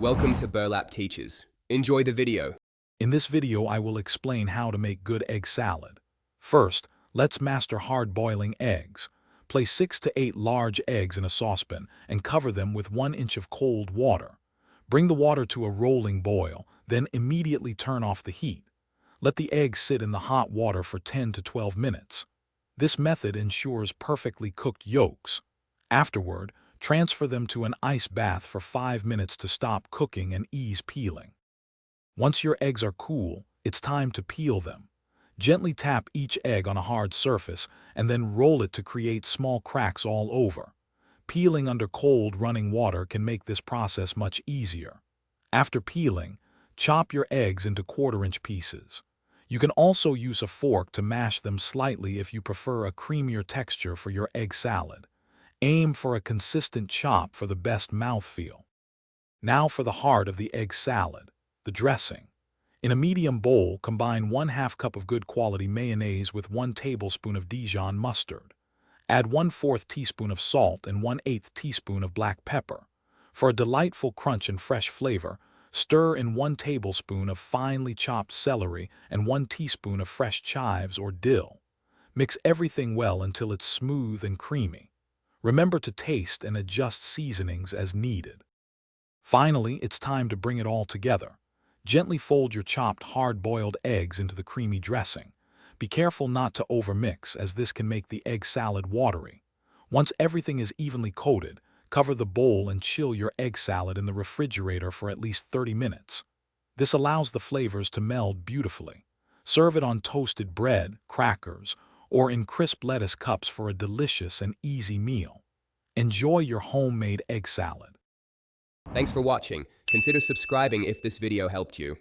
Welcome to Burlap Teachers. Enjoy the video. In this video, I will explain how to make good egg salad. First, let's master hard-boiling eggs. Place 6 to 8 large eggs in a saucepan and cover them with 1 inch of cold water. Bring the water to a rolling boil, then immediately turn off the heat. Let the eggs sit in the hot water for 10 to 12 minutes. This method ensures perfectly cooked yolks. Afterward, transfer them to an ice bath for 5 minutes to stop cooking and ease peeling. Once your eggs are cool, it's time to peel them. Gently tap each egg on a hard surface and then roll it to create small cracks all over. Peeling under cold running water can make this process much easier. After peeling, chop your eggs into quarter-inch pieces. You can also use a fork to mash them slightly if you prefer a creamier texture for your egg salad. Aim for a consistent chop for the best mouthfeel. Now for the heart of the egg salad, the dressing. In a medium bowl, combine 1/2 cup of good quality mayonnaise with 1 tablespoon of Dijon mustard. Add 1/4 teaspoon of salt and 1/8 teaspoon of black pepper. For a delightful crunch and fresh flavor, stir in 1 tablespoon of finely chopped celery and 1 teaspoon of fresh chives or dill. Mix everything well until it's smooth and creamy. Remember to taste and adjust seasonings as needed. Finally, it's time to bring it all together. Gently fold your chopped hard-boiled eggs into the creamy dressing. Be careful not to overmix, as this can make the egg salad watery. Once everything is evenly coated, cover the bowl and chill your egg salad in the refrigerator for at least 30 minutes. This allows the flavors to meld beautifully. Serve it on toasted bread, crackers, or in crisp lettuce cups for a delicious and easy meal. Enjoy your homemade egg salad. Thanks for watching. Consider subscribing if this video helped you.